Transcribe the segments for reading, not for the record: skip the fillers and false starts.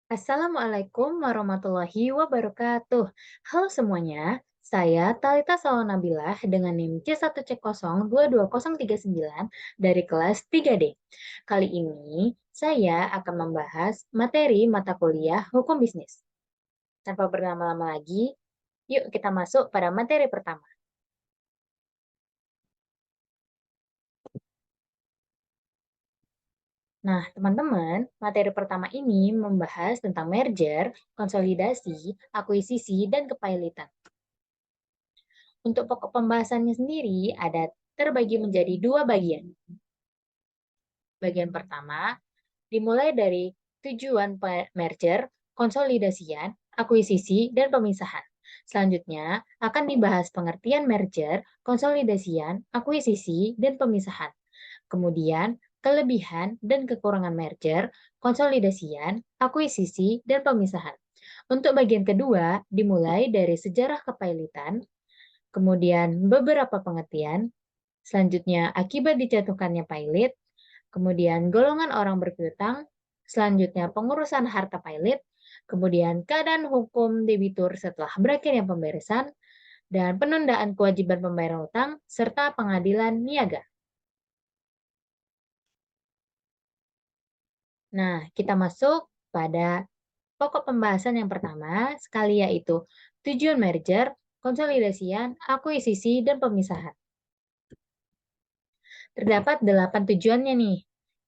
Assalamualaikum warahmatullahi wabarakatuh. Halo semuanya, saya Talita Salanabilah dengan NIM C1C022039 dari kelas 3D. Kali ini saya akan membahas materi mata kuliah Hukum Bisnis. Tanpa berlama-lama lagi, yuk kita masuk pada materi pertama. Nah, teman-teman, materi pertama ini membahas tentang merger, konsolidasi, akuisisi, dan kepailitan. Untuk pokok pembahasannya sendiri ada terbagi menjadi dua bagian. Bagian pertama dimulai dari tujuan merger, konsolidasian, akuisisi, dan pemisahan. Selanjutnya akan dibahas pengertian merger, konsolidasian, akuisisi, dan pemisahan. Kemudian kelebihan dan kekurangan merger, konsolidasian, akuisisi, dan pemisahan. Untuk bagian kedua dimulai dari sejarah kepailitan, kemudian beberapa pengertian, selanjutnya akibat dijatuhkannya pilot, kemudian golongan orang berpiutang, selanjutnya pengurusan harta pilot, kemudian keadaan hukum debitur setelah berakhirnya pemberesan, dan penundaan kewajiban pembayaran utang, serta pengadilan niaga. Nah, kita masuk pada pokok pembahasan yang pertama, sekali yaitu tujuan merger, konsolidasian, akuisisi, dan pemisahan. Terdapat 8 tujuannya nih.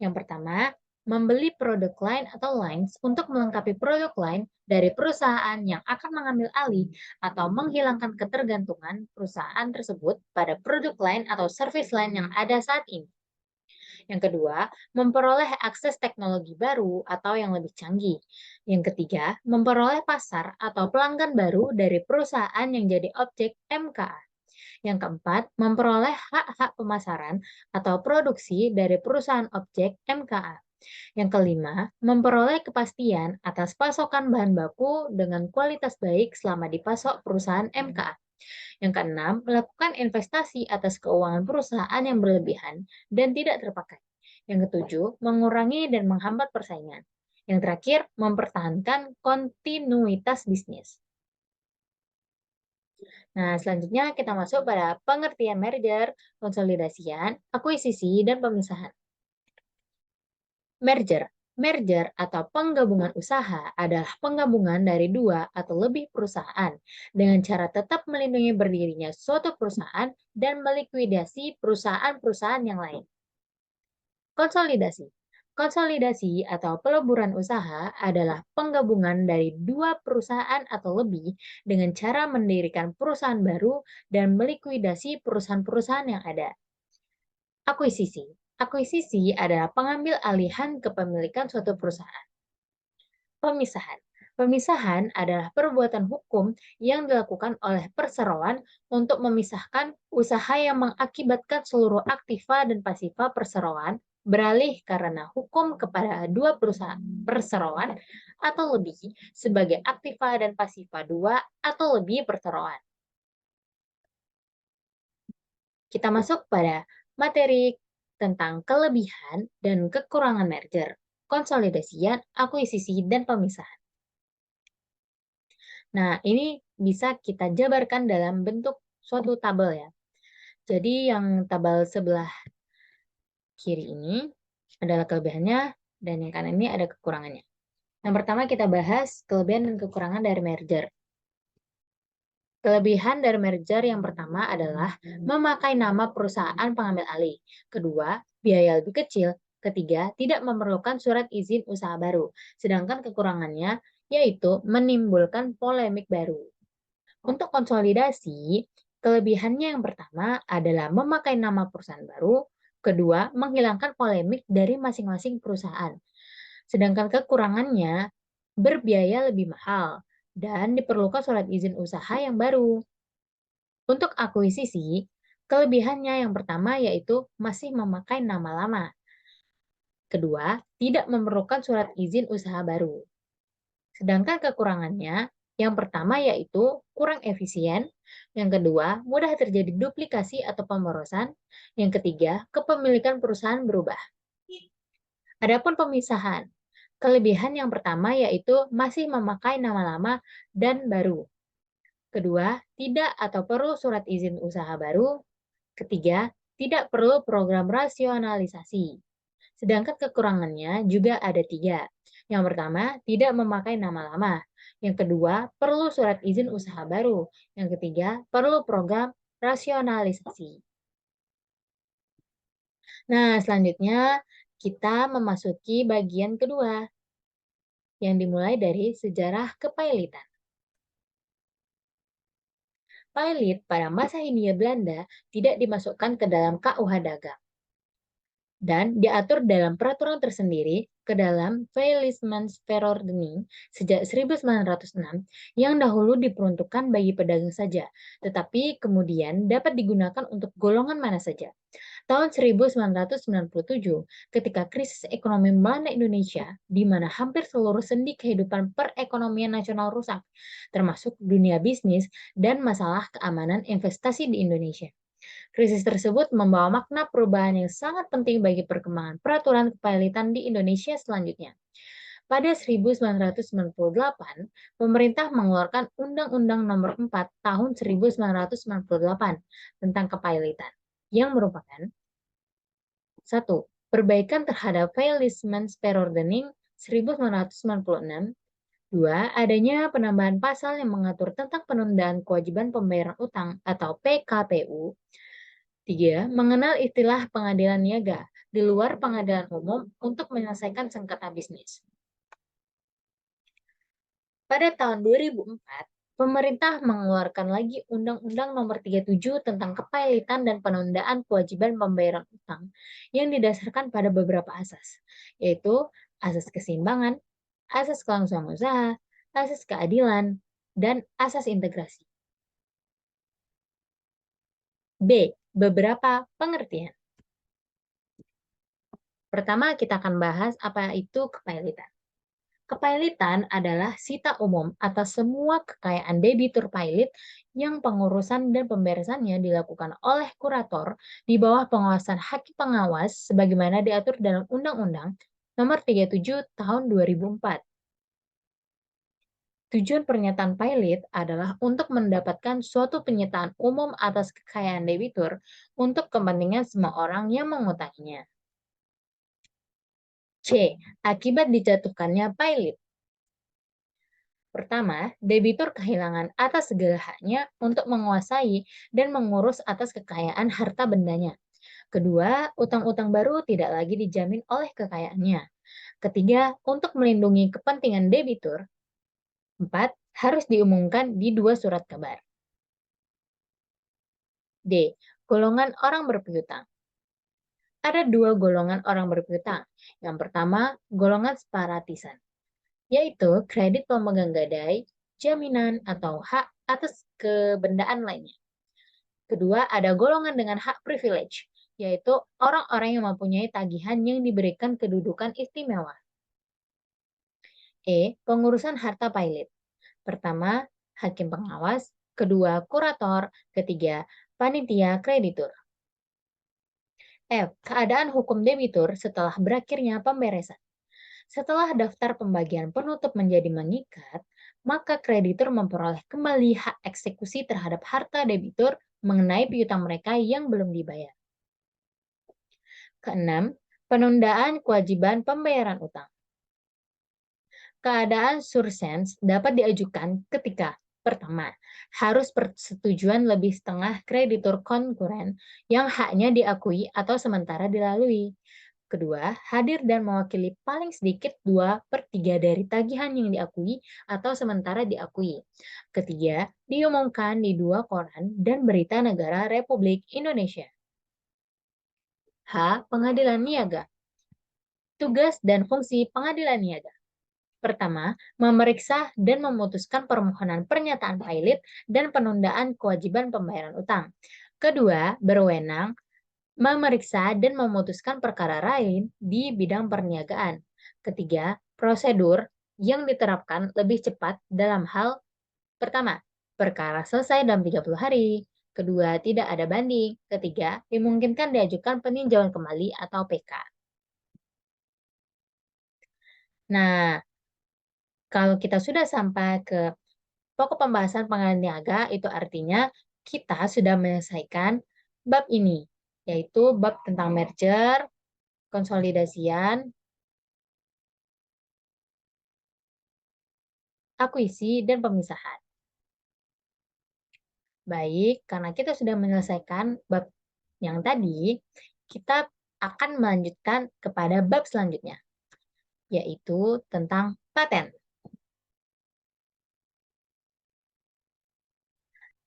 Yang pertama, membeli produk lain atau lines untuk melengkapi produk lain dari perusahaan yang akan mengambil alih atau menghilangkan ketergantungan perusahaan tersebut pada produk lain atau service lain yang ada saat ini. Yang kedua, memperoleh akses teknologi baru atau yang lebih canggih. Yang ketiga, memperoleh pasar atau pelanggan baru dari perusahaan yang jadi objek MKA. Yang keempat, memperoleh hak-hak pemasaran atau produksi dari perusahaan objek MKA. Yang kelima, memperoleh kepastian atas pasokan bahan baku dengan kualitas baik selama dipasok perusahaan MKA. Yang keenam, melakukan investasi atas keuangan perusahaan yang berlebihan dan tidak terpakai. Yang ketujuh, mengurangi dan menghambat persaingan. Yang terakhir, mempertahankan kontinuitas bisnis. Nah, selanjutnya kita masuk pada pengertian merger, konsolidasian, akuisisi, dan pemisahan. Merger. Merger atau penggabungan usaha adalah penggabungan dari dua atau lebih perusahaan dengan cara tetap melindungi berdirinya suatu perusahaan dan melikuidasi perusahaan-perusahaan yang lain. Konsolidasi. Konsolidasi atau peleburan usaha adalah penggabungan dari dua perusahaan atau lebih dengan cara mendirikan perusahaan baru dan melikuidasi perusahaan-perusahaan yang ada. Akuisisi. Akuisisi adalah pengambil alihan kepemilikan suatu perusahaan. Pemisahan. Pemisahan adalah perbuatan hukum yang dilakukan oleh perseroan untuk memisahkan usaha yang mengakibatkan seluruh aktiva dan pasifa perseroan beralih karena hukum kepada dua perusahaan perseroan atau lebih sebagai aktiva dan pasifa dua atau lebih perseroan. Kita masuk pada materi tentang kelebihan dan kekurangan merger, konsolidasian, akuisisi, dan pemisahan. Nah, ini bisa kita jabarkan dalam bentuk suatu tabel ya. Jadi yang tabel sebelah kiri ini adalah kelebihannya dan yang kanan ini ada kekurangannya. Yang pertama kita bahas kelebihan dan kekurangan dari merger. Kelebihan dari merger yang pertama adalah memakai nama perusahaan pengambil alih. Kedua, biaya lebih kecil. Ketiga, tidak memerlukan surat izin usaha baru. Sedangkan kekurangannya yaitu menimbulkan polemik baru. Untuk konsolidasi, kelebihannya yang pertama adalah memakai nama perusahaan baru. Kedua, menghilangkan polemik dari masing-masing perusahaan. Sedangkan kekurangannya berbiaya lebih mahal dan diperlukan surat izin usaha yang baru. Untuk akuisisi, kelebihannya yang pertama yaitu masih memakai nama lama. Kedua, tidak memerlukan surat izin usaha baru. Sedangkan kekurangannya, yang pertama yaitu kurang efisien, yang kedua, mudah terjadi duplikasi atau pemborosan, yang ketiga, kepemilikan perusahaan berubah. Adapun pemisahan. Kelebihan yang pertama yaitu masih memakai nama lama dan baru. Kedua, tidak atau perlu surat izin usaha baru. Ketiga, tidak perlu program rasionalisasi. Sedangkan kekurangannya juga ada tiga. Yang pertama, tidak memakai nama lama. Yang kedua, perlu surat izin usaha baru. Yang ketiga, perlu program rasionalisasi. Nah, selanjutnya kita memasuki bagian kedua, yang dimulai dari sejarah kepailitan. Pailit pada masa Hindia Belanda tidak dimasukkan ke dalam KUH Dagang dan diatur dalam peraturan tersendiri ke dalam Faillissementsverordening sejak 1906 yang dahulu diperuntukkan bagi pedagang saja, tetapi kemudian dapat digunakan untuk golongan mana saja. Tahun 1997, ketika krisis ekonomi melanda Indonesia, di mana hampir seluruh sendi kehidupan perekonomian nasional rusak, termasuk dunia bisnis dan masalah keamanan investasi di Indonesia. Krisis tersebut membawa makna perubahan yang sangat penting bagi perkembangan peraturan kepailitan di Indonesia selanjutnya. Pada 1998, pemerintah mengeluarkan Undang-Undang Nomor 4 Tahun 1998 tentang kepailitan, yang merupakan 1. Perbaikan terhadap Faillissementsverordening 1996. 2. Adanya penambahan pasal yang mengatur tentang penundaan kewajiban pembayaran utang atau PKPU. 3. Mengenal istilah pengadilan niaga di luar pengadilan umum untuk menyelesaikan sengketa bisnis. Pada tahun 2004, pemerintah mengeluarkan lagi Undang-Undang Nomor 37 tentang kepailitan dan penundaan kewajiban pembayaran utang yang didasarkan pada beberapa asas, yaitu asas keseimbangan, asas kelangsungan usaha, asas keadilan, dan asas integrasi. B. Beberapa pengertian. Pertama, kita akan bahas apa itu kepailitan. Kepailitan adalah sita umum atas semua kekayaan debitur pailit yang pengurusan dan pemberesannya dilakukan oleh kurator di bawah pengawasan hakim pengawas sebagaimana diatur dalam Undang-Undang Nomor 37 Tahun 2004. Tujuan pernyataan pailit adalah untuk mendapatkan suatu penyitaan umum atas kekayaan debitur untuk kepentingan semua orang yang mengutanginya. C. Akibat dijatuhkannya pailit. Pertama, debitur kehilangan atas segala haknya untuk menguasai dan mengurus atas kekayaan harta bendanya. Kedua, utang-utang baru tidak lagi dijamin oleh kekayaannya. Ketiga, untuk melindungi kepentingan debitur. 4. Harus diumumkan di 2 surat kabar. D. Golongan orang berpiutang. Ada 2 golongan orang berpiutang. Yang pertama, golongan separatisan, yaitu kredit pemegang gadai, jaminan, atau hak atas kebendaan lainnya. Kedua, ada golongan dengan hak privilege, yaitu orang-orang yang mempunyai tagihan yang diberikan kedudukan istimewa. E. Pengurusan harta pailit. Pertama, hakim pengawas. Kedua, kurator. Ketiga, panitia kreditur. F. Keadaan hukum debitur setelah berakhirnya pemberesan. Setelah daftar pembagian penutup menjadi mengikat, maka kreditur memperoleh kembali hak eksekusi terhadap harta debitur mengenai piutang mereka yang belum dibayar. Keenam, penundaan kewajiban pembayaran utang. Keadaan sursens dapat diajukan ketika pertama, harus persetujuan lebih setengah kreditur konkuren yang haknya diakui atau sementara dilalui. Kedua, hadir dan mewakili paling sedikit 2/3 dari tagihan yang diakui atau sementara diakui. Ketiga, diumumkan di 2 koran dan berita negara Republik Indonesia. H. Pengadilan niaga. Tugas dan fungsi pengadilan niaga. Pertama, memeriksa dan memutuskan permohonan pernyataan pailit dan penundaan kewajiban pembayaran utang. Kedua, berwenang memeriksa dan memutuskan perkara lain di bidang perniagaan. Ketiga, prosedur yang diterapkan lebih cepat dalam hal pertama, perkara selesai dalam 30 hari. Kedua, tidak ada banding. Ketiga, dimungkinkan diajukan peninjauan kembali atau PK. Nah, kalau kita sudah sampai ke pokok pembahasan pengadilan niaga, itu artinya kita sudah menyelesaikan bab ini, yaitu bab tentang merger, konsolidasian, akuisisi, dan pemisahan. Baik, karena kita sudah menyelesaikan bab yang tadi, kita akan melanjutkan kepada bab selanjutnya, yaitu tentang paten.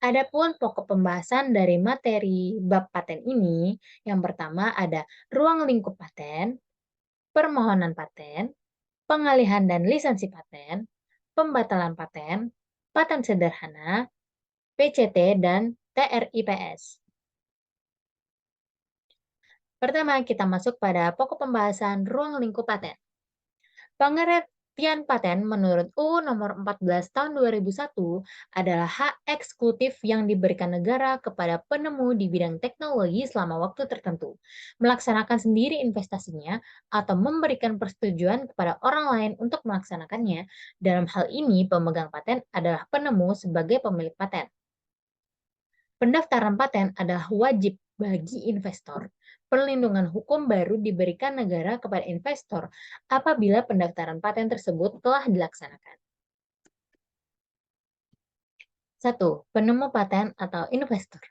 Adapun pokok pembahasan dari materi bab paten ini, yang pertama ada ruang lingkup paten, permohonan paten, pengalihan dan lisensi paten, pembatalan paten, paten sederhana, PCT, dan TRIPS. Pertama, kita masuk pada pokok pembahasan ruang lingkup paten. Pengertian paten menurut UU Nomor 14 Tahun 2001 adalah hak eksekutif yang diberikan negara kepada penemu di bidang teknologi selama waktu tertentu, melaksanakan sendiri investasinya, atau memberikan persetujuan kepada orang lain untuk melaksanakannya. Dalam hal ini, pemegang paten adalah penemu sebagai pemilik paten. Pendaftaran paten adalah wajib bagi investor. Perlindungan hukum baru diberikan negara kepada investor apabila pendaftaran paten tersebut telah dilaksanakan. 1. Penemu paten atau investor.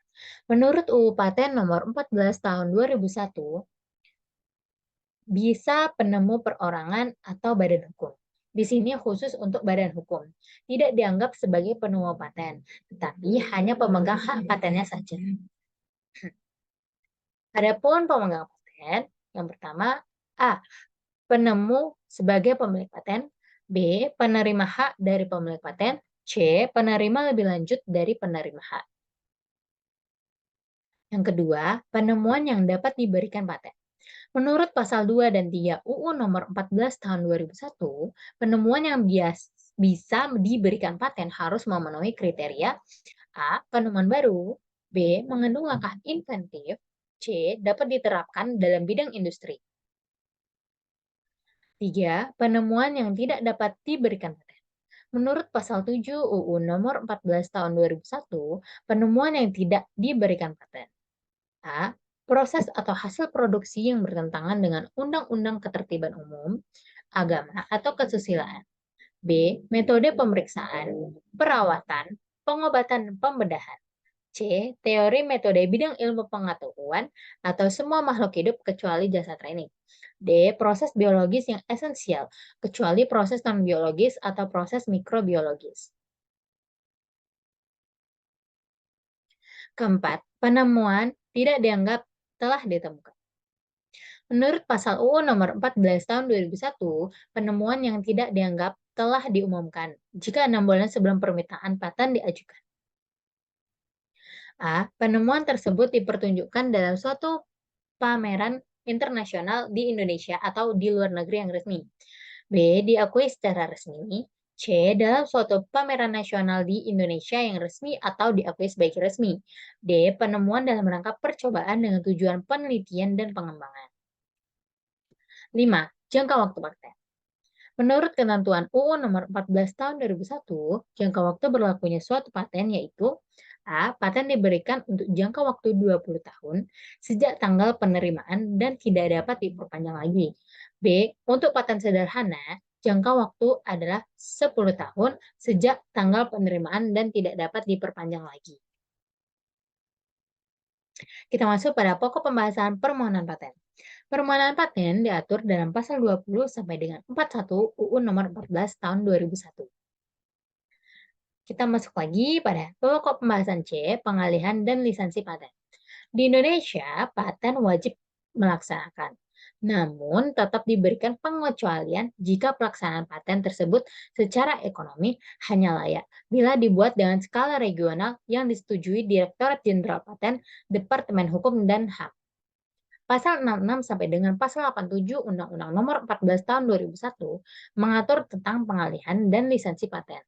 Menurut UU Paten Nomor 14 Tahun 2001, bisa penemu perorangan atau badan hukum. Di sini khusus untuk badan hukum. Tidak dianggap sebagai penemu paten, tetapi hanya pemegang hak patennya saja. Adapun pemegang paten, yang pertama, A. Penemu sebagai pemilik paten, B. Penerima hak dari pemilik paten, C. Penerima lebih lanjut dari penerima hak. Yang kedua, penemuan yang dapat diberikan paten. Menurut pasal 2 dan 3 UU Nomor 14 Tahun 2001, penemuan yang bisa diberikan paten harus memenuhi kriteria A. Penemuan baru, B. Mengandung langkah inventif, C. Dapat diterapkan dalam bidang industri. 3. Penemuan yang tidak dapat diberikan paten. Menurut pasal 7 UU Nomor 14 Tahun 2001, penemuan yang tidak diberikan paten. A. Proses atau hasil produksi yang bertentangan dengan Undang-Undang Ketertiban Umum, Agama, atau Kesusilaan. B. Metode pemeriksaan, perawatan, pengobatan, dan pembedahan. C. Teori metode bidang ilmu pengetahuan atau semua makhluk hidup kecuali jasad training. D. Proses biologis yang esensial, kecuali proses non-biologis atau proses mikrobiologis. Keempat, penemuan tidak dianggap telah ditemukan. Menurut pasal UU Nomor 14 Tahun 2001, penemuan yang tidak dianggap telah diumumkan jika 6 bulan sebelum permintaan paten diajukan. A. Penemuan tersebut dipertunjukkan dalam suatu pameran internasional di Indonesia atau di luar negeri yang resmi. B. Diakui secara resmi. C. Dalam suatu pameran nasional di Indonesia yang resmi atau diakui sebagai resmi. D. Penemuan dalam rangka percobaan dengan tujuan penelitian dan pengembangan. 5. Jangka waktu paten. Menurut ketentuan UU Nomor 14 Tahun 2001, jangka waktu berlakunya suatu paten yaitu A. Paten diberikan untuk jangka waktu 20 tahun sejak tanggal penerimaan dan tidak dapat diperpanjang lagi. B. Untuk paten sederhana, jangka waktu adalah 10 tahun sejak tanggal penerimaan dan tidak dapat diperpanjang lagi. Kita masuk pada pokok pembahasan permohonan paten. Permohonan paten diatur dalam pasal 20 sampai dengan 41 UU Nomor 14 Tahun 2001. Kita masuk lagi pada pokok pembahasan C, pengalihan dan lisensi paten. Di Indonesia, paten wajib melaksanakan. Namun, tetap diberikan pengecualian jika pelaksanaan paten tersebut secara ekonomi hanya layak bila dibuat dengan skala regional yang disetujui Direktorat Jenderal Paten, Departemen Hukum dan HAM. Pasal 66 sampai dengan pasal 87 Undang-Undang Nomor 14 Tahun 2001 mengatur tentang pengalihan dan lisensi paten.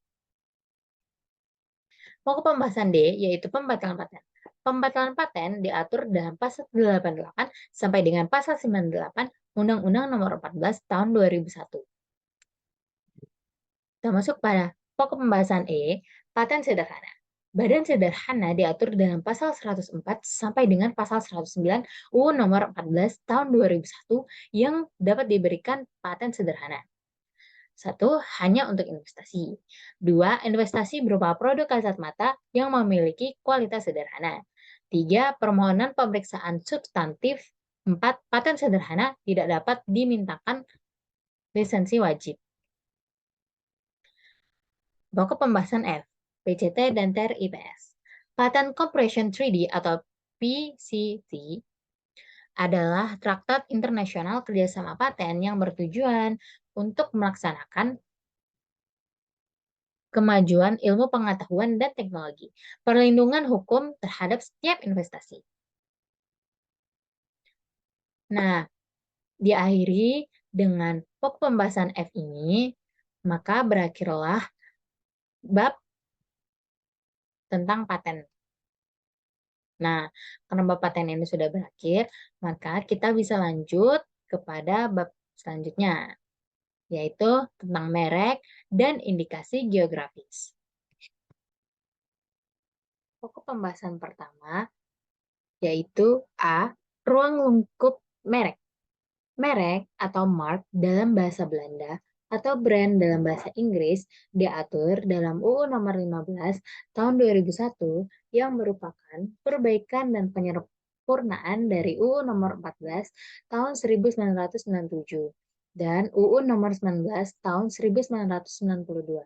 Pokok pembahasan D yaitu pembatalan paten. Pembatalan paten diatur dalam pasal 88 sampai dengan pasal 98 Undang-Undang Nomor 14 Tahun 2001. Kita masuk pada pokok pembahasan E, paten sederhana. Badan sederhana diatur dalam pasal 104 sampai dengan pasal 109 UU nomor 14 tahun 2001 yang dapat diberikan paten sederhana. 1. Hanya untuk investasi. 2. Investasi berupa produk kasat mata yang memiliki kualitas sederhana. 3. Permohonan pemeriksaan substantif. 4. Paten sederhana tidak dapat dimintakan lisensi wajib. Pokok pembahasan F, PCT dan TER IPS. Patent Cooperation Treaty atau PCT adalah traktat internasional kerjasama paten yang bertujuan untuk melaksanakan kemajuan ilmu pengetahuan dan teknologi, perlindungan hukum terhadap setiap investasi. Nah, diakhiri dengan pokok pembahasan F ini, maka berakhirlah bab tentang paten. Nah, karena bab paten ini sudah berakhir, maka kita bisa lanjut kepada bab selanjutnya, yaitu tentang merek dan indikasi geografis. Pokok pembahasan pertama yaitu A. Ruang lingkup merek. Merek atau mark dalam bahasa Belanda atau brand dalam bahasa Inggris diatur dalam UU Nomor 15 Tahun 2001 yang merupakan perbaikan dan penyempurnaan dari UU Nomor 14 Tahun 1997 dan UU Nomor 19 Tahun 1992.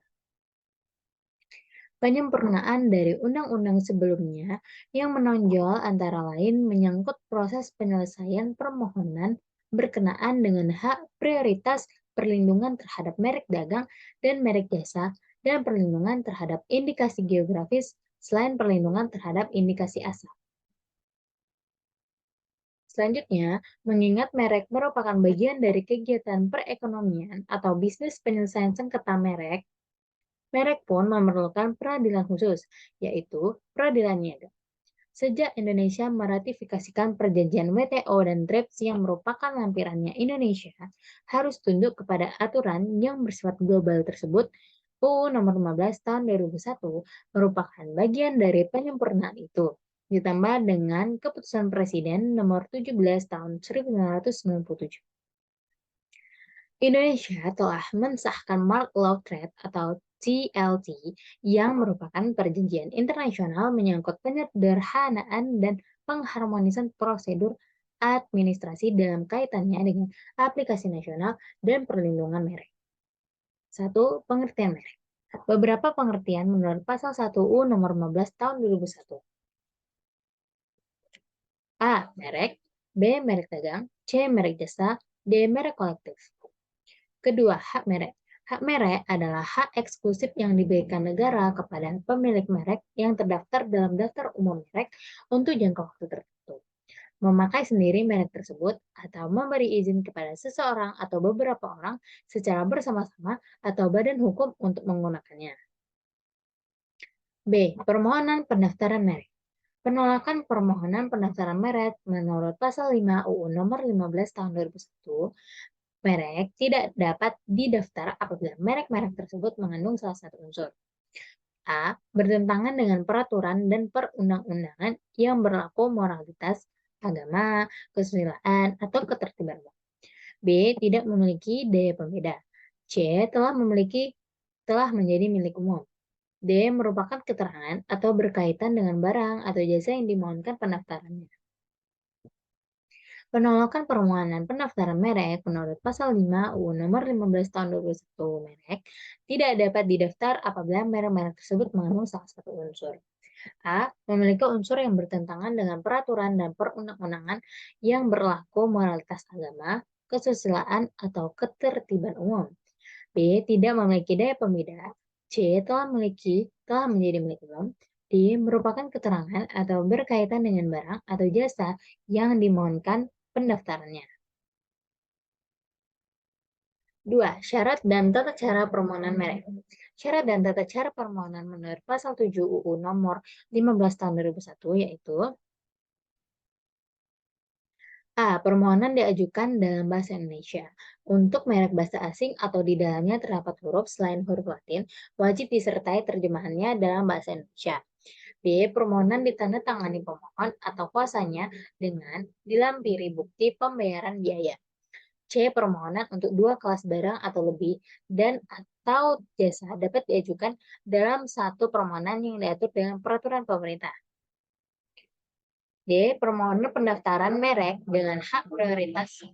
Penyempurnaan dari undang-undang sebelumnya yang menonjol antara lain menyangkut proses penyelesaian permohonan berkenaan dengan hak prioritas perlindungan terhadap merek dagang dan merek jasa dan perlindungan terhadap indikasi geografis selain perlindungan terhadap indikasi asal. Selanjutnya, mengingat merek merupakan bagian dari kegiatan perekonomian atau bisnis penyelesaian sengketa merek, merek pun memerlukan peradilan khusus, yaitu peradilan niaga. Sejak Indonesia meratifikasikan perjanjian WTO dan TRIPS yang merupakan lampirannya Indonesia, harus tunduk kepada aturan yang bersifat global tersebut. UU Nomor 15 Tahun 2001 merupakan bagian dari penyempurnaan itu, ditambah dengan Keputusan Presiden Nomor 17 Tahun 1997. Indonesia telah mensahkan Mark Law Trade atau TLT yang merupakan perjanjian internasional menyangkut penyederhanaan dan pengharmonisan prosedur administrasi dalam kaitannya dengan aplikasi nasional dan perlindungan merek. 1. Pengertian merek. Beberapa pengertian menurut pasal 1 UU Nomor 15 Tahun 2001. A. Merek. B. Merek dagang. C. Merek jasa. D. Merek kolektif. Kedua, hak merek. Hak merek adalah hak eksklusif yang diberikan negara kepada pemilik merek yang terdaftar dalam daftar umum merek untuk jangka waktu tertentu. Memakai sendiri merek tersebut atau memberi izin kepada seseorang atau beberapa orang secara bersama-sama atau badan hukum untuk menggunakannya. B. Permohonan pendaftaran merek. Penolakan permohonan pendaftaran merek menurut pasal 5 UU Nomor 15 Tahun 2001, merek tidak dapat didaftar apabila merek-merek tersebut mengandung salah satu unsur. A. Bertentangan dengan peraturan dan perundang-undangan yang berlaku moralitas, agama, kesusilaan, atau ketertiban umum. B. Tidak memiliki daya pembeda. C. Telah menjadi milik umum. D. Merupakan keterangan atau berkaitan dengan barang atau jasa yang dimohonkan pendaftarannya. Penolakan permohonan pendaftaran merek menurut pasal 5 UU Nomor 15 Tahun 2001 merek tidak dapat didaftar apabila merek-merek tersebut mengandung salah satu unsur. A. Memiliki unsur yang bertentangan dengan peraturan dan perundang-undangan yang berlaku moralitas agama, kesusilaan, atau ketertiban umum. B. Tidak memiliki daya pembeda. C. Telah menjadi milik umum. D. Merupakan keterangan atau berkaitan dengan barang atau jasa yang dimohonkan pendaftarannya. 2. Syarat dan tata cara permohonan merek. Syarat dan tata cara permohonan menurut pasal 7 UU Nomor 15 Tahun 2001 yaitu A. Permohonan diajukan dalam bahasa Indonesia. Untuk merek bahasa asing atau di dalamnya terdapat huruf selain huruf Latin, wajib disertai terjemahannya dalam bahasa Indonesia. B. Permohonan ditandatangani pemohon atau kuasanya dengan dilampiri bukti pembayaran biaya. C. Permohonan untuk dua kelas barang atau lebih dan atau jasa dapat diajukan dalam satu permohonan yang diatur dengan peraturan pemerintah. D. Permohonan pendaftaran merek dengan hak prioritas.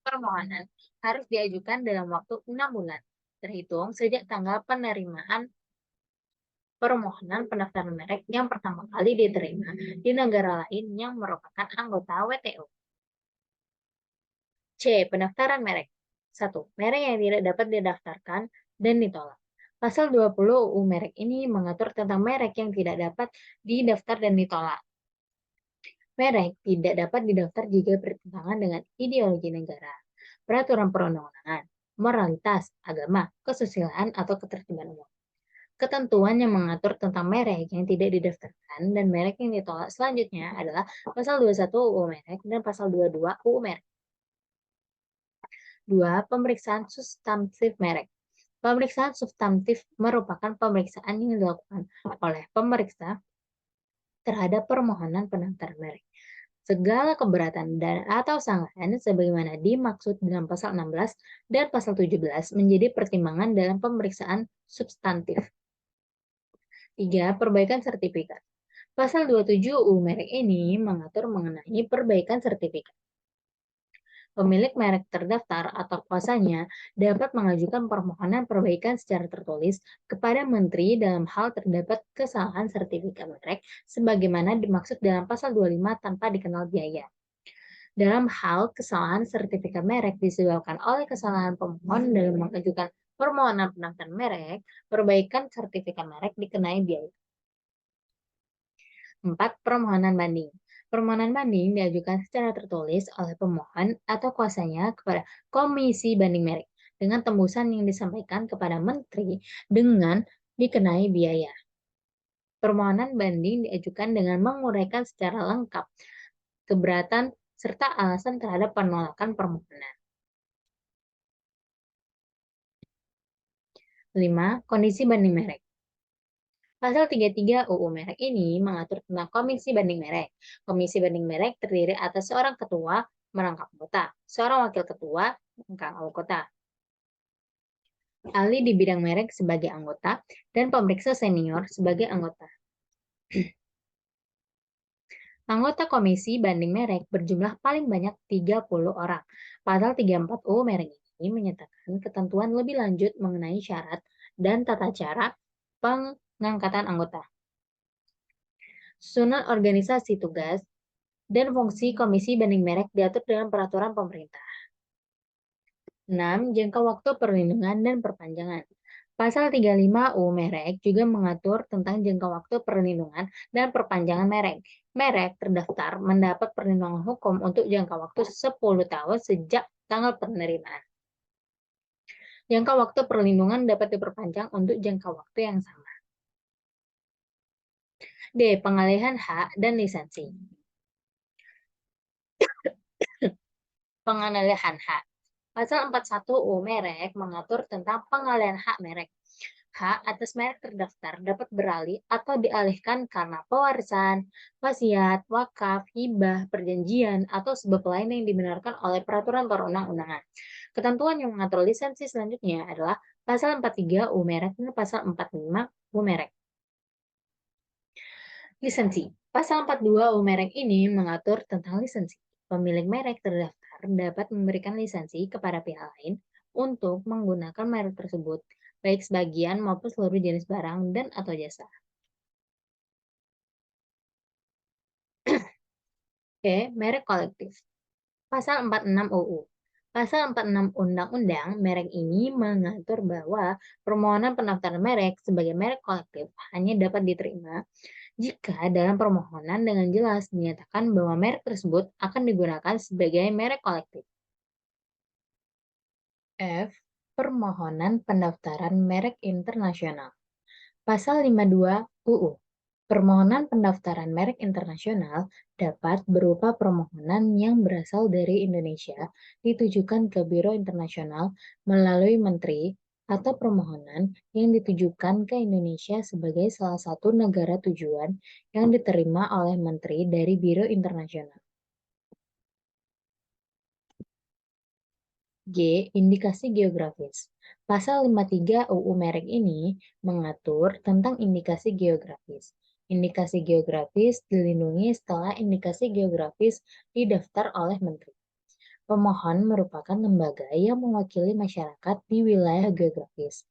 Permohonan harus diajukan dalam waktu 6 bulan, terhitung sejak tanggal penerimaan permohonan pendaftaran merek yang pertama kali diterima di negara lain yang merupakan anggota WTO. C. Pendaftaran merek. 1. Merek yang tidak dapat didaftarkan dan ditolak. Pasal 20 UU merek ini mengatur tentang merek yang tidak dapat didaftar dan ditolak. Merek tidak dapat didaftar jika bertentangan dengan ideologi negara, peraturan perundang-undangan, moralitas, agama, kesusilaan, atau ketertiban umum. Ketentuan yang mengatur tentang merek yang tidak didaftarkan dan merek yang ditolak selanjutnya adalah Pasal 21 UU Merek dan Pasal 22 UU Merek. 2. Pemeriksaan substantif merek. Pemeriksaan substantif merupakan pemeriksaan yang dilakukan oleh pemeriksa terhadap permohonan pendaftaran merek. Segala keberatan dan atau sanggahan sebagaimana dimaksud dalam pasal 16 dan pasal 17 menjadi pertimbangan dalam pemeriksaan substantif. 3. Perbaikan sertifikat. Pasal 27 UU merek ini mengatur mengenai perbaikan sertifikat. Pemilik merek terdaftar atau kuasanya dapat mengajukan permohonan perbaikan secara tertulis kepada Menteri dalam hal terdapat kesalahan sertifikat merek sebagaimana dimaksud dalam pasal 25 tanpa dikenal biaya. Dalam hal kesalahan sertifikat merek disebabkan oleh kesalahan pemohon dalam mengajukan permohonan pendaftaran merek, perbaikan sertifikat merek dikenai biaya. 4. Permohonan banding. Permohonan banding diajukan secara tertulis oleh pemohon atau kuasanya kepada Komisi Banding Merek dengan tembusan yang disampaikan kepada Menteri dengan dikenai biaya. Permohonan banding diajukan dengan menguraikan secara lengkap keberatan serta alasan terhadap penolakan permohonan. 5. Kondisi banding merek. Pasal 33 UU Merek ini mengatur tentang Komisi Banding Merek. Komisi Banding Merek terdiri atas seorang ketua merangkap anggota, seorang wakil ketua merangkap anggota, ahli di bidang merek sebagai anggota, dan pemeriksa senior sebagai anggota. Anggota Komisi Banding Merek berjumlah paling banyak 30 orang. Pasal 34 UU Merek ini menyatakan ketentuan lebih lanjut mengenai syarat dan tata cara pengangkatan anggota. Susunan organisasi tugas dan fungsi Komisi Banding Merek diatur dalam peraturan pemerintah. 6. Jangka waktu perlindungan dan perpanjangan. Pasal 35 UU Merek juga mengatur tentang jangka waktu perlindungan dan perpanjangan merek. Merek terdaftar mendapat perlindungan hukum untuk jangka waktu 10 tahun sejak tanggal penerimaan. Jangka waktu perlindungan dapat diperpanjang untuk jangka waktu yang sama. D. Pengalihan hak dan lisensi. Pengalihan hak. Pasal 41 UU Merek mengatur tentang pengalihan hak merek. Hak atas merek terdaftar dapat beralih atau dialihkan karena pewarisan, wasiat, wakaf, hibah, perjanjian, atau sebab lain yang dibenarkan oleh peraturan perundang-undangan. Ketentuan yang mengatur lisensi selanjutnya adalah Pasal 43 UU Merek dan Pasal 45 UU Merek. Lisensi. Pasal 42 UU Merek ini mengatur tentang lisensi. Pemilik merek terdaftar dapat memberikan lisensi kepada pihak lain untuk menggunakan merek tersebut, baik sebagian maupun seluruh jenis barang dan atau jasa. Oke, merek kolektif. Pasal 46 UU. Pasal 46 Undang-Undang Merek ini mengatur bahwa permohonan pendaftaran merek sebagai merek kolektif hanya dapat diterima jika dalam permohonan dengan jelas dinyatakan bahwa merek tersebut akan digunakan sebagai merek kolektif. F. Permohonan pendaftaran merek internasional. Pasal 52 UU. Permohonan pendaftaran merek internasional dapat berupa permohonan yang berasal dari Indonesia ditujukan ke Biro Internasional melalui Menteri atau permohonan yang ditujukan ke Indonesia sebagai salah satu negara tujuan yang diterima oleh Menteri dari Biro Internasional. G. Indikasi geografis. Pasal 53 UU Merek ini mengatur tentang indikasi geografis. Indikasi geografis dilindungi setelah indikasi geografis didaftar oleh Menteri. Pemohon merupakan lembaga yang mewakili masyarakat di wilayah geografis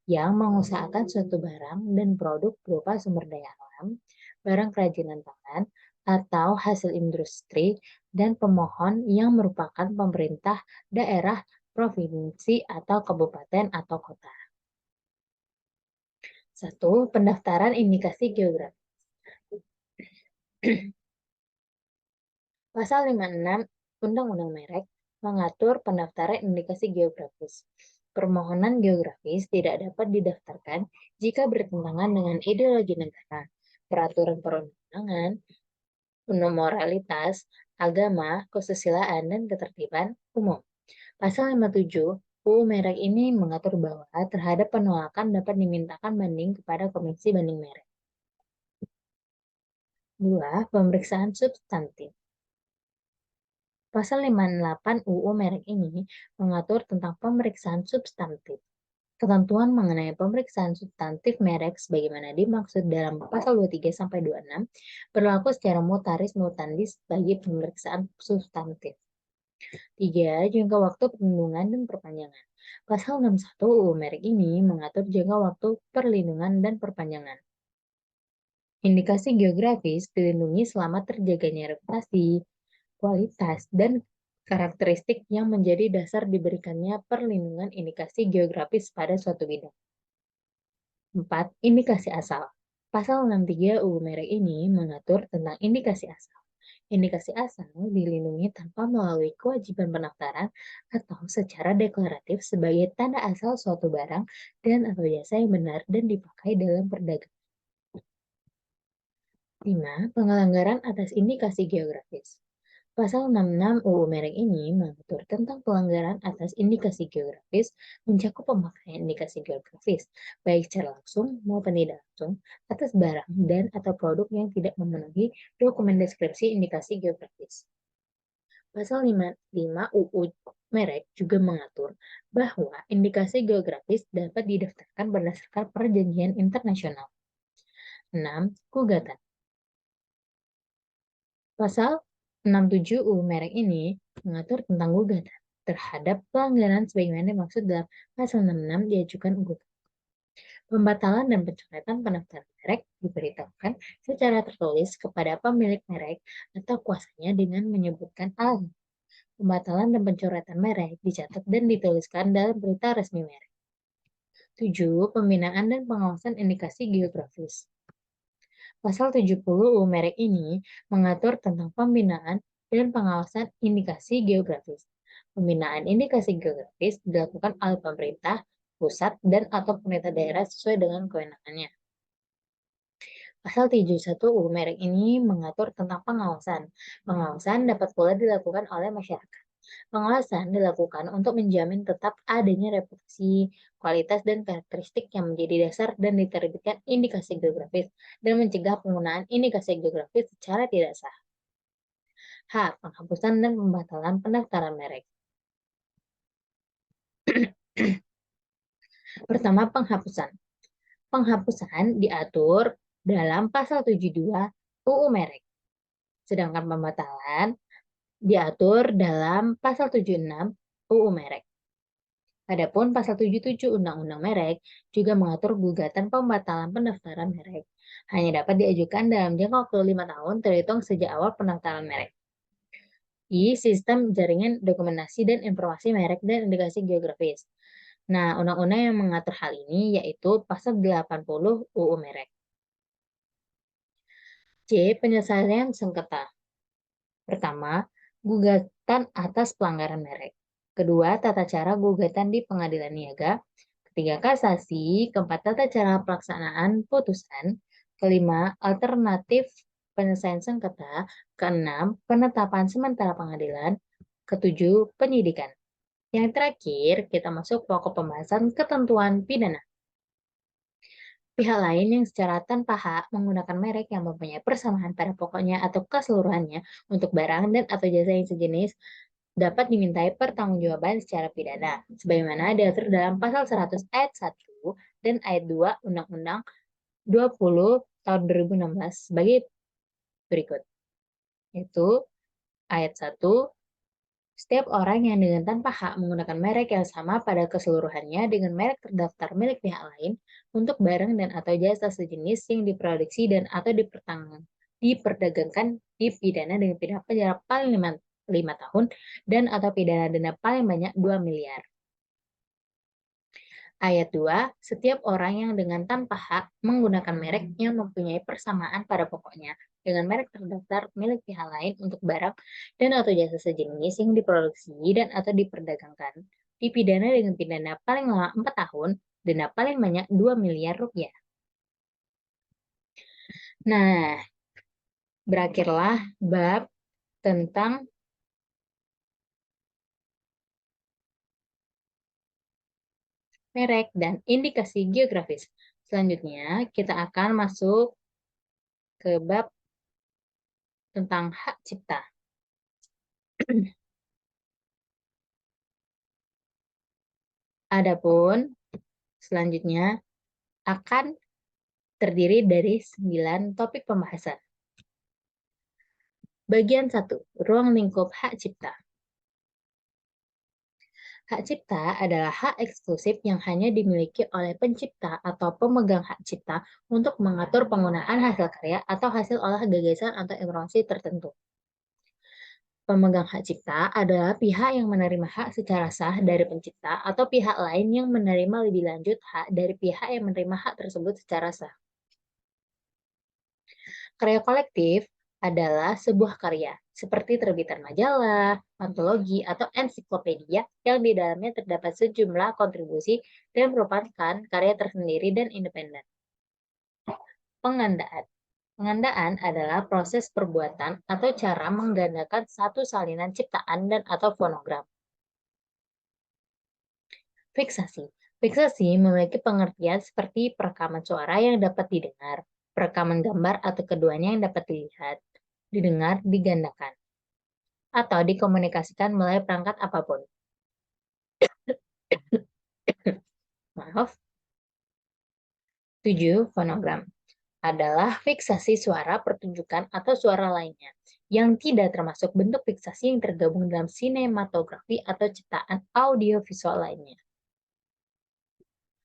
yang mengusahakan suatu barang dan produk berupa sumber daya alam, barang kerajinan tangan, atau hasil industri, dan pemohon yang merupakan pemerintah daerah, provinsi, atau kabupaten atau kota. 1. Pendaftaran indikasi geografis. Pasal 56 Undang-Undang Merek mengatur pendaftaran indikasi geografis. Permohonan geografis tidak dapat didaftarkan jika bertentangan dengan ideologi negara, peraturan perundangan, moralitas, agama, kesusilaan, dan ketertiban umum. Pasal 57 UU Merek ini mengatur bahwa terhadap penolakan dapat dimintakan banding kepada Komisi Banding Merek. 2. Pemeriksaan substantif. Pasal 58 UU Merek ini mengatur tentang pemeriksaan substantif. Ketentuan mengenai pemeriksaan substantif merek sebagaimana dimaksud dalam pasal 23-26 berlaku secara mutaris mutandis bagi pemeriksaan substantif. 3. Jangka waktu perlindungan dan perpanjangan. Pasal 61 UU Merek ini mengatur jangka waktu perlindungan dan perpanjangan. Indikasi geografis dilindungi selama terjaganya reputasi, kualitas, dan karakteristik yang menjadi dasar diberikannya perlindungan indikasi geografis pada suatu bidang. 4. Indikasi asal. Pasal 63 UU Merek ini mengatur tentang indikasi asal. Indikasi asal dilindungi tanpa melalui kewajiban pendaftaran atau secara deklaratif sebagai tanda asal suatu barang dan atau jasa yang benar dan dipakai dalam perdagangan. 5. Pengelanggaran atas indikasi geografis. Pasal 66 UU Merek ini mengatur tentang pelanggaran atas indikasi geografis mencakup pemakaian indikasi geografis, baik secara langsung maupun tidak langsung, atas barang dan atau produk yang tidak memenuhi dokumen deskripsi indikasi geografis. Pasal 55 UU Merek juga mengatur bahwa indikasi geografis dapat didaftarkan berdasarkan perjanjian internasional. 6. Gugatan. Pasal 67 UU Merek ini mengatur tentang gugatan terhadap pelanggaran sebagaimana dimaksud dalam pasal 66 diajukan gugatan. Pembatalan dan pencoretan pendaftaran merek diberitahukan secara tertulis kepada pemilik merek atau kuasanya dengan menyebutkan alasan. Pembatalan dan pencoretan merek dicatat dan dituliskan dalam berita resmi merek. 7. Pembinaan dan pengawasan indikasi geografis. Pasal 70 UU Merek ini mengatur tentang pembinaan dan pengawasan indikasi geografis. Pembinaan indikasi geografis dilakukan oleh pemerintah pusat dan atau pemerintah daerah sesuai dengan kewenangannya. Pasal 71 UU Merek ini mengatur tentang pengawasan. Pengawasan dapat pula dilakukan oleh masyarakat. Pengawasan dilakukan untuk menjamin tetap adanya reputasi, kualitas, dan karakteristik yang menjadi dasar dan diterbitkan indikasi geografis dan mencegah penggunaan indikasi geografis secara tidak sah. H. Penghapusan dan pembatalan pendaftaran merek. Pertama, penghapusan. Penghapusan diatur dalam pasal 72 UU Merek. Sedangkan pembatalan diatur dalam pasal 76 UU Merek. Adapun pasal 77 Undang-Undang Merek juga mengatur gugatan pembatalan pendaftaran merek. Hanya dapat diajukan dalam jangka waktu 5 tahun terhitung sejak awal pendaftaran merek. Di sistem jaringan dokumentasi dan informasi merek dan indikasi geografis. Nah, undang-undang yang mengatur hal ini yaitu pasal 80 UU Merek. C. Penyelesaian sengketa. Pertama, gugatan atas pelanggaran merek. Kedua, tata cara gugatan di pengadilan niaga. Ketiga, kasasi. Keempat, tata cara pelaksanaan putusan. Kelima, alternatif penyelesaian sengketa. Keenam, penetapan sementara pengadilan. Ketujuh, penyidikan. Yang terakhir, kita masuk pokok pembahasan ketentuan pidana. Pihak lain yang secara tanpa hak menggunakan merek yang mempunyai persamaan pada pokoknya atau keseluruhannya untuk barang dan atau jasa yang sejenis dapat dimintai pertanggungjawaban secara pidana, sebagaimana diatur dalam pasal 100 ayat 1 dan ayat 2 Undang-Undang 20 tahun 2016 sebagai berikut. Yaitu ayat 1, setiap orang yang dengan tanpa hak menggunakan merek yang sama pada keseluruhannya dengan merek terdaftar milik pihak lain untuk barang dan atau jasa sejenis yang diproduksi dan atau diperdagangkan dipidana dengan pidana penjara paling 5 tahun dan atau pidana denda paling banyak 2 miliar. Ayat 2, setiap orang yang dengan tanpa hak menggunakan merek yang mempunyai persamaan pada pokoknya dengan merek terdaftar milik pihak lain untuk barang dan atau jasa sejenis yang diproduksi dan atau diperdagangkan, dipidana dengan pidana paling lama 4 tahun, denda paling banyak 2 miliar rupiah. Nah, berakhirlah bab tentang merek dan indikasi geografis. Selanjutnya, kita akan masuk ke bab tentang hak cipta. Adapun selanjutnya akan terdiri dari 9 topik pembahasan. Bagian 1, ruang lingkup hak cipta. Hak cipta adalah hak eksklusif yang hanya dimiliki oleh pencipta atau pemegang hak cipta untuk mengatur penggunaan hasil karya atau hasil olah gagasan atau informasi tertentu. Pemegang hak cipta adalah pihak yang menerima hak secara sah dari pencipta atau pihak lain yang menerima lebih lanjut hak dari pihak yang menerima hak tersebut secara sah. Karya kolektif adalah sebuah karya, seperti terbitan majalah, antologi, atau ensiklopedia yang di dalamnya terdapat sejumlah kontribusi dan merupakan karya tersendiri dan independen. Pengandaan. Pengandaan adalah proses perbuatan atau cara menggandakan satu salinan ciptaan dan atau fonogram. Fiksasi. Fiksasi memiliki pengertian seperti perekaman suara yang dapat didengar, perekaman gambar atau keduanya yang dapat dilihat, didengar, digandakan, atau dikomunikasikan melalui perangkat apapun. Maaf. 7. Fonogram adalah fiksasi suara pertunjukan atau suara lainnya yang tidak termasuk bentuk fiksasi yang tergabung dalam sinematografi atau ciptaan audiovisual lainnya.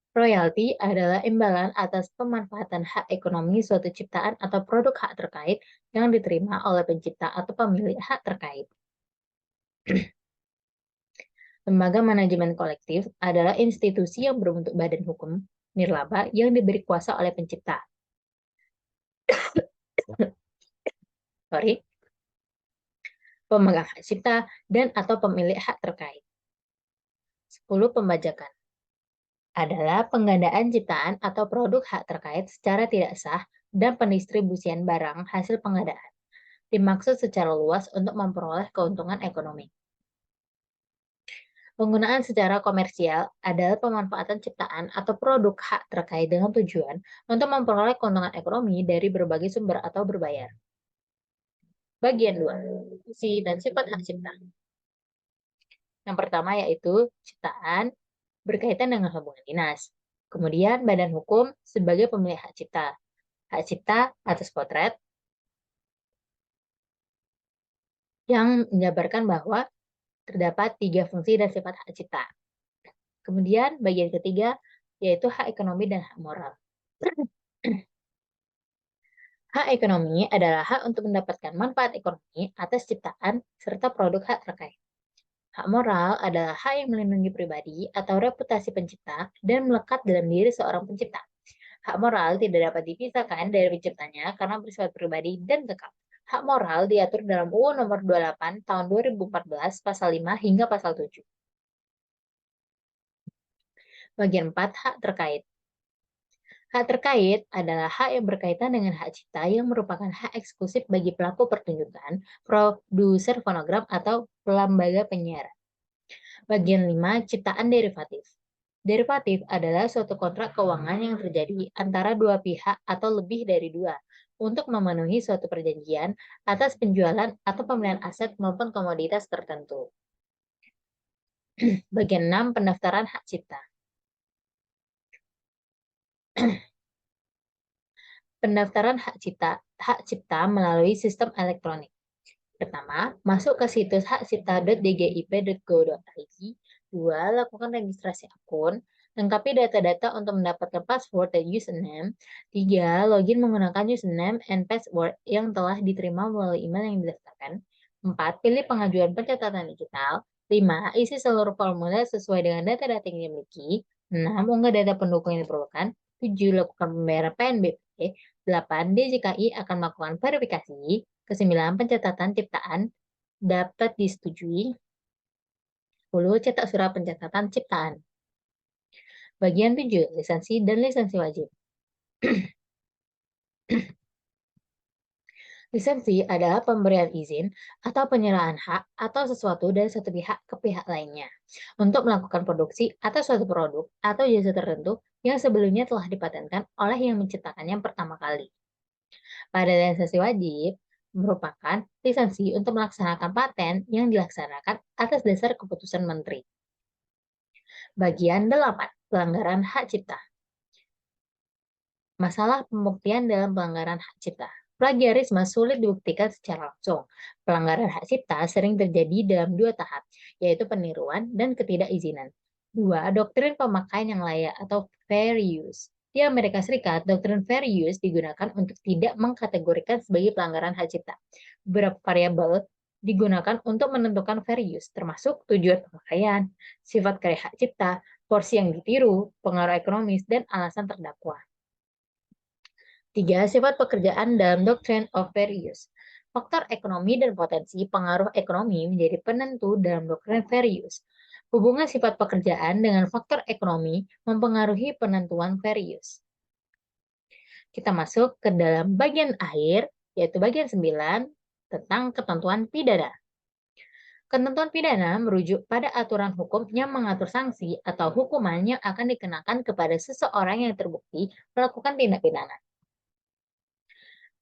Royalti adalah imbalan atas pemanfaatan hak ekonomi suatu ciptaan atau produk hak terkait yang diterima oleh pencipta atau pemilik hak terkait. Lembaga manajemen kolektif adalah institusi yang berbentuk badan hukum nirlaba yang diberi kuasa oleh pencipta. Pemegang hak cipta dan atau pemilik hak terkait. 10. Pembajakan adalah penggandaan ciptaan atau produk hak terkait secara tidak sah dan pendistribusian barang hasil penggandaan. Dimaksud secara luas untuk memperoleh keuntungan ekonomi. Penggunaan secara komersial adalah pemanfaatan ciptaan atau produk hak terkait dengan tujuan untuk memperoleh keuntungan ekonomi dari berbagai sumber atau berbayar. Bagian 2. Fungsi dan sifat hak cipta. Yang pertama yaitu ciptaan berkaitan dengan hubungan dinas. Kemudian badan hukum sebagai pemilik hak cipta. Hak cipta atas potret yang menjabarkan bahwa terdapat 3 fungsi dan sifat hak cipta. Kemudian bagian ketiga yaitu hak ekonomi dan hak moral. Hak ekonomi adalah hak untuk mendapatkan manfaat ekonomi atas ciptaan serta produk hak terkait. Hak moral adalah hak yang melindungi pribadi atau reputasi pencipta dan melekat dalam diri seorang pencipta. Hak moral tidak dapat dipisahkan dari penciptanya karena bersifat pribadi dan kekal. Hak moral diatur dalam UU Nomor 28 Tahun 2014 Pasal 5 hingga Pasal 7. Bagian 4, hak terkait. Hak terkait adalah hak yang berkaitan dengan hak cipta yang merupakan hak eksklusif bagi pelaku pertunjukan, produser fonogram, atau lembaga penyiaran. Bagian 5, ciptaan derivatif. Derivatif adalah suatu kontrak keuangan yang terjadi antara dua pihak atau lebih dari dua untuk memenuhi suatu perjanjian atas penjualan atau pembelian aset maupun komoditas tertentu. Bagian 6, pendaftaran hak cipta. Pendaftaran hak cipta melalui sistem elektronik. Pertama, masuk ke situs hakcipta.dgip.go.id. Dua, lakukan registrasi akun. Lengkapi data-data untuk mendapatkan password dan username. Tiga, login menggunakan username and password yang telah diterima melalui email yang didaftarkan. Empat, pilih pengajuan pencatatan digital. Lima, isi seluruh formulir sesuai dengan data-data yang dimiliki. Enam, unggah data pendukung yang diperlukan. Tujuh, lakukan pembayaran PNBP. 8. DJKI akan melakukan verifikasi. Kesembilan, pencatatan ciptaan dapat disetujui. 10. Cetak surat pencatatan ciptaan. Bagian 7. Lisensi dan lisensi wajib. Lisensi adalah pemberian izin atau penyerahan hak atau sesuatu dari satu pihak ke pihak lainnya untuk melakukan produksi atau suatu produk atau jasa tertentu yang sebelumnya telah dipatenkan oleh yang menciptakannya pertama kali. Pada lisensi wajib merupakan lisensi untuk melaksanakan paten yang dilaksanakan atas dasar keputusan menteri. Bagian 8. Pelanggaran hak cipta. Masalah pembuktian dalam pelanggaran hak cipta. Plagiarisme sulit dibuktikan secara langsung. Pelanggaran hak cipta sering terjadi dalam dua tahap, yaitu peniruan dan ketidakizinan. Dua, doktrin pemakaian yang layak atau fair use. Di Amerika Serikat, doktrin fair use digunakan untuk tidak mengkategorikan sebagai pelanggaran hak cipta. Beberapa variabel digunakan untuk menentukan fair use, termasuk tujuan pemakaian, sifat karya hak cipta, porsi yang ditiru, pengaruh ekonomis, dan alasan terdakwa. 3. Sifat pekerjaan dalam Doctrine of Fair Use. Faktor ekonomi dan potensi pengaruh ekonomi menjadi penentu dalam doktrin fair use. Hubungan sifat pekerjaan dengan faktor ekonomi mempengaruhi penentuan fair use. Kita masuk ke dalam bagian akhir, yaitu bagian 9, tentang ketentuan pidana. Ketentuan pidana merujuk pada aturan hukum yang mengatur sanksi atau hukuman yang akan dikenakan kepada seseorang yang terbukti melakukan tindak pidana.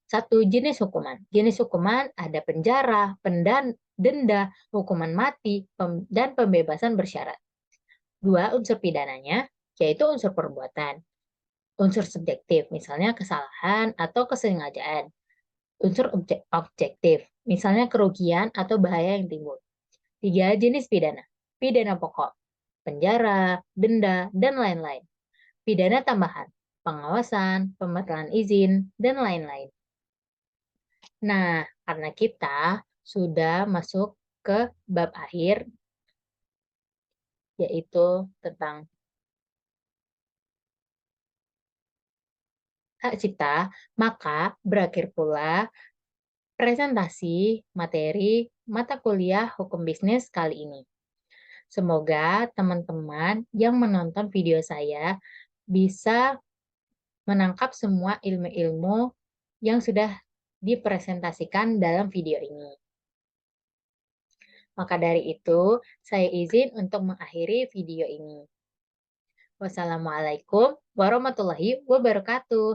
1. Jenis hukuman. Jenis hukuman ada penjara, denda, hukuman mati, dan pembebasan bersyarat. 2. Unsur pidananya, yaitu unsur perbuatan. Unsur subjektif, misalnya kesalahan atau kesengajaan. Unsur objektif, misalnya kerugian atau bahaya yang timbul. 3. Jenis pidana. Pidana pokok, penjara, denda, dan lain-lain. Pidana tambahan, pengawasan, pembatalan izin, dan lain-lain. Nah, karena kita sudah masuk ke bab akhir, yaitu tentang hak cipta, maka berakhir pula presentasi materi mata kuliah hukum bisnis kali ini. Semoga teman-teman yang menonton video saya bisa menangkap semua ilmu-ilmu yang sudah dipresentasikan dalam video ini. Maka dari itu, saya izin untuk mengakhiri video ini. Wassalamualaikum warahmatullahi wabarakatuh.